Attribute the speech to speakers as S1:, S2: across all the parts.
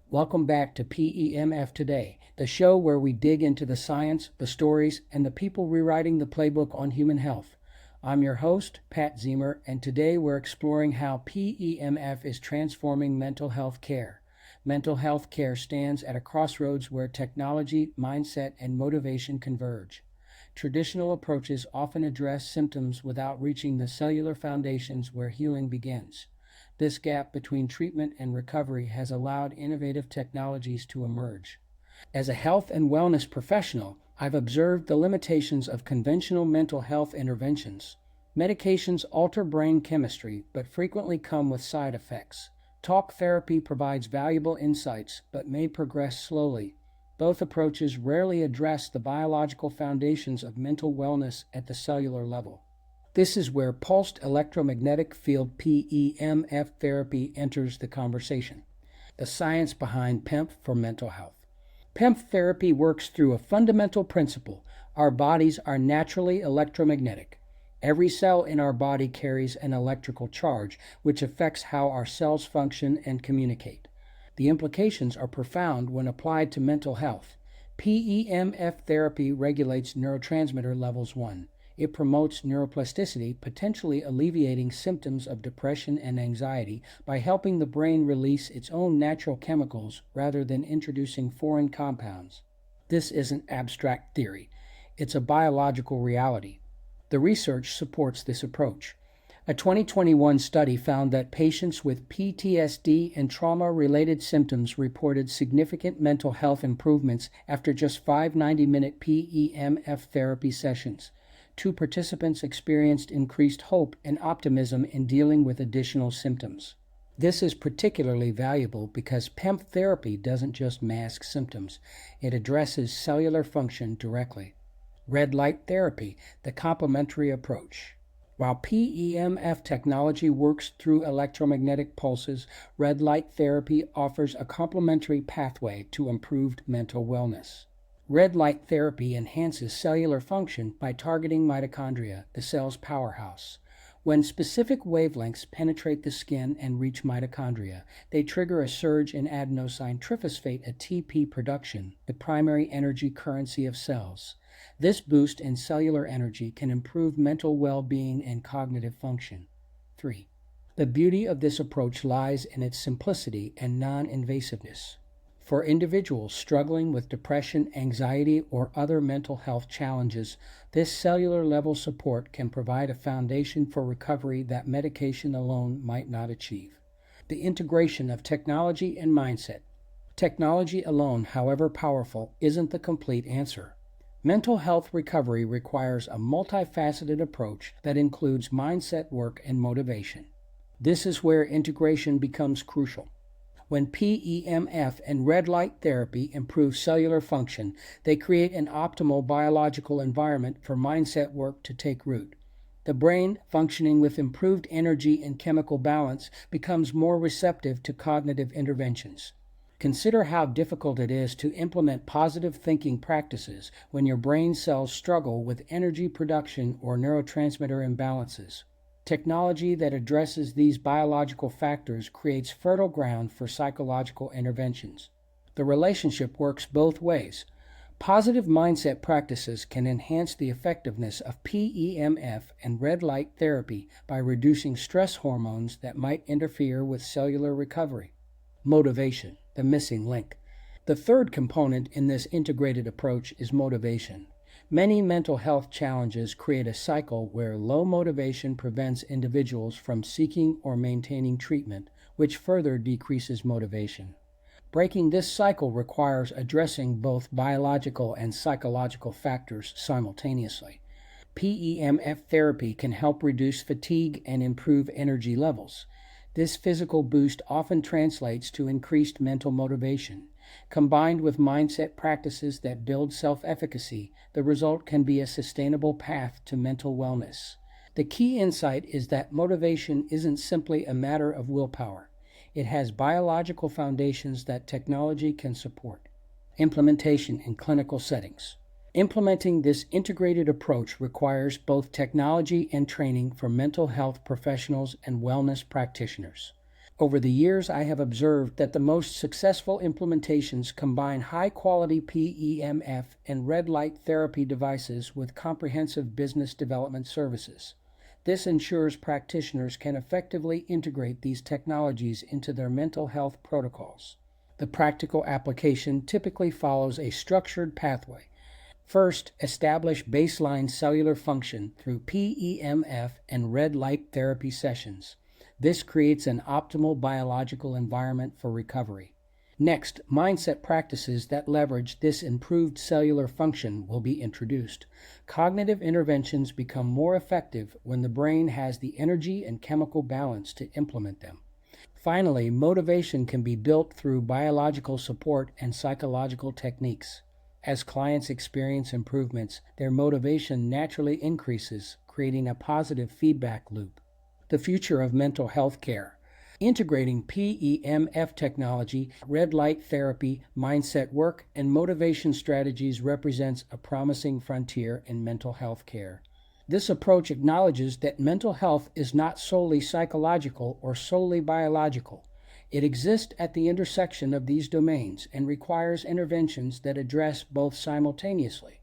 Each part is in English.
S1: Welcome back to PEMF Today, the show where we dig into the science, the stories, and the people rewriting the playbook on human health. I'm your host, Pat Zemer, and today we're exploring how PEMF is transforming mental health care. Mental health care stands at a crossroads where technology, mindset, and motivation converge. Traditional approaches often address symptoms without reaching the cellular foundations where healing begins. This gap between treatment and recovery has allowed innovative technologies to emerge. As a health and wellness professional, I've observed the limitations of conventional mental health interventions. Medications alter brain chemistry, but frequently come with side effects. Talk therapy provides valuable insights, but may progress slowly. Both approaches rarely address the biological foundations of mental wellness at the cellular level. This is where pulsed electromagnetic field PEMF therapy enters the conversation. The science behind PEMF for mental health. PEMF therapy works through a fundamental principle. Our bodies are naturally electromagnetic. Every cell in our body carries an electrical charge, which affects how our cells function and communicate. The implications are profound when applied to mental health. PEMF therapy regulates neurotransmitter levels 1. It promotes neuroplasticity, potentially alleviating symptoms of depression and anxiety by helping the brain release its own natural chemicals rather than introducing foreign compounds. This isn't abstract theory. It's a biological reality. The research supports this approach. A 2021 study found that patients with PTSD and trauma-related symptoms reported significant mental health improvements after just 5 90-minute PEMF therapy sessions. 2 participants experienced increased hope and optimism in dealing with additional symptoms. This is particularly valuable because PEMF therapy doesn't just mask symptoms, it addresses cellular function directly. Red light therapy, the complementary approach. While PEMF technology works through electromagnetic pulses, red light therapy offers a complementary pathway to improved mental wellness. Red light therapy enhances cellular function by targeting mitochondria, the cell's powerhouse. When specific wavelengths penetrate the skin and reach mitochondria, they trigger a surge in adenosine triphosphate ATP production, the primary energy currency of cells. This boost in cellular energy can improve mental well-being and cognitive function. 3. The beauty of this approach lies in its simplicity and non-invasiveness. For individuals struggling with depression, anxiety, or other mental health challenges, this cellular-level support can provide a foundation for recovery that medication alone might not achieve. The integration of technology and mindset. Technology alone, however powerful, isn't the complete answer. Mental health recovery requires a multifaceted approach that includes mindset work and motivation. This is where integration becomes crucial. When PEMF and red light therapy improve cellular function, they create an optimal biological environment for mindset work to take root. The brain, functioning with improved energy and chemical balance, becomes more receptive to cognitive interventions. Consider how difficult it is to implement positive thinking practices when your brain cells struggle with energy production or neurotransmitter imbalances. Technology that addresses these biological factors creates fertile ground for psychological interventions. The relationship works both ways. Positive mindset practices can enhance the effectiveness of PEMF and red light therapy by reducing stress hormones that might interfere with cellular recovery. Motivation, the missing link. The third component in this integrated approach is motivation. Many mental health challenges create a cycle where low motivation prevents individuals from seeking or maintaining treatment, which further decreases motivation. Breaking this cycle requires addressing both biological and psychological factors simultaneously. PEMF therapy can help reduce fatigue and improve energy levels. This physical boost often translates to increased mental motivation. Combined with mindset practices that build self-efficacy, the result can be a sustainable path to mental wellness. The key insight is that motivation isn't simply a matter of willpower. It has biological foundations that technology can support. Implementation in clinical settings. Implementing this integrated approach requires both technology and training for mental health professionals and wellness practitioners. Over the years, I have observed that the most successful implementations combine high-quality PEMF and red light therapy devices with comprehensive business development services. This ensures practitioners can effectively integrate these technologies into their mental health protocols. The practical application typically follows a structured pathway. First, establish baseline cellular function through PEMF and red light therapy sessions. This creates an optimal biological environment for recovery. Next, mindset practices that leverage this improved cellular function will be introduced. Cognitive interventions become more effective when the brain has the energy and chemical balance to implement them. Finally, motivation can be built through biological support and psychological techniques. As clients experience improvements, their motivation naturally increases, creating a positive feedback loop. The future of mental health care. Integrating PEMF technology, red light therapy, mindset work, and motivation strategies represents a promising frontier in mental health care. This approach acknowledges that mental health is not solely psychological or solely biological. It exists at the intersection of these domains and requires interventions that address both simultaneously.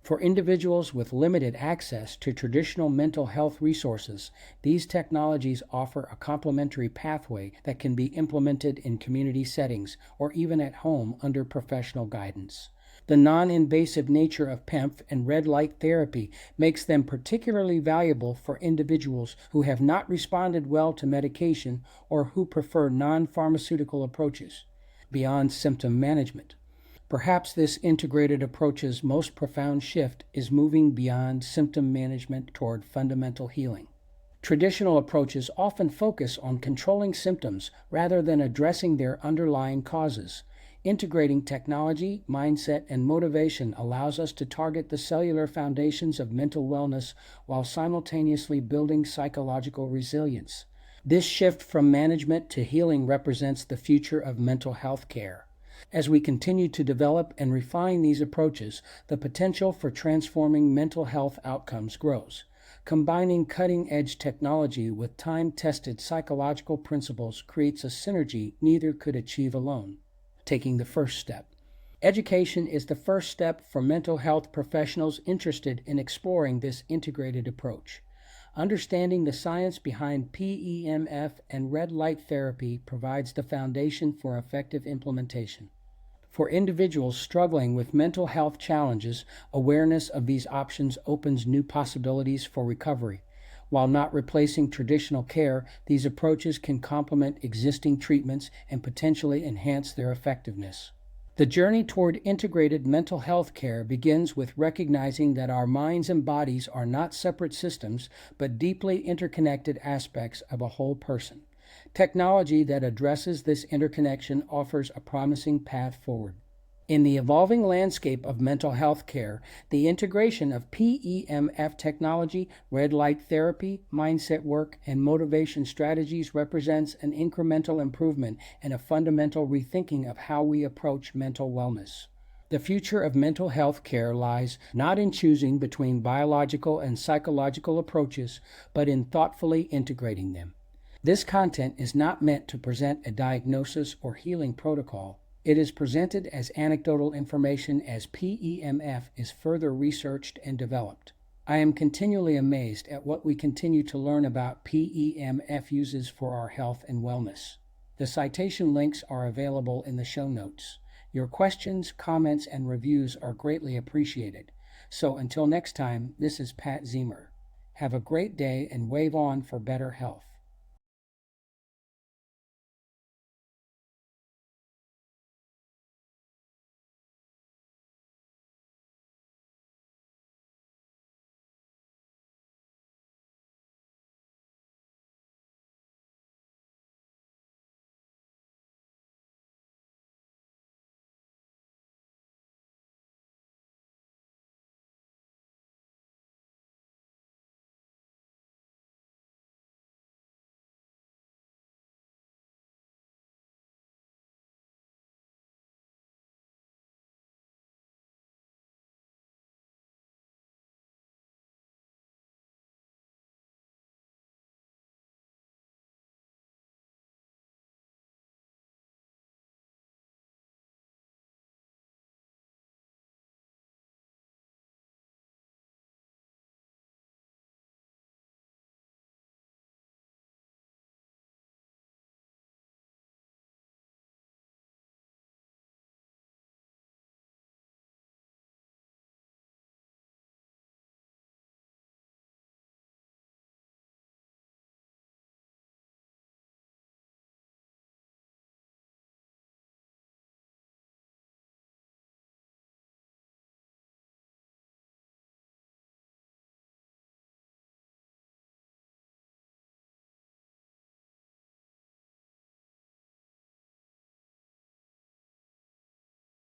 S1: For individuals with limited access to traditional mental health resources, these technologies offer a complementary pathway that can be implemented in community settings or even at home under professional guidance. The non-invasive nature of PEMF and red light therapy makes them particularly valuable for individuals who have not responded well to medication or who prefer non-pharmaceutical approaches beyond symptom management. Perhaps this integrated approach's most profound shift is moving beyond symptom management toward fundamental healing. Traditional approaches often focus on controlling symptoms rather than addressing their underlying causes. Integrating technology, mindset, and motivation allows us to target the cellular foundations of mental wellness while simultaneously building psychological resilience. This shift from management to healing represents the future of mental health care. As we continue to develop and refine these approaches, the potential for transforming mental health outcomes grows. Combining cutting-edge technology with time-tested psychological principles creates a synergy neither could achieve alone. Taking the first step. Education is the first step for mental health professionals interested in exploring this integrated approach. Understanding the science behind PEMF and red light therapy provides the foundation for effective implementation. For individuals struggling with mental health challenges, awareness of these options opens new possibilities for recovery. While not replacing traditional care, these approaches can complement existing treatments and potentially enhance their effectiveness. The journey toward integrated mental health care begins with recognizing that our minds and bodies are not separate systems, but deeply interconnected aspects of a whole person. Technology that addresses this interconnection offers a promising path forward. In the evolving landscape of mental health care, the integration of PEMF technology, red light therapy, mindset work, and motivation strategies represents an incremental improvement and a fundamental rethinking of how we approach mental wellness. The future of mental health care lies not in choosing between biological and psychological approaches, but in thoughtfully integrating them. This content is not meant to present a diagnosis or healing protocol. It is presented as anecdotal information as PEMF is further researched and developed. I am continually amazed at what we continue to learn about PEMF uses for our health and wellness. The citation links are available in the show notes. Your questions, comments, and reviews are greatly appreciated. So until next time, this is Pat Ziemer. Have a great day and wave on for better health.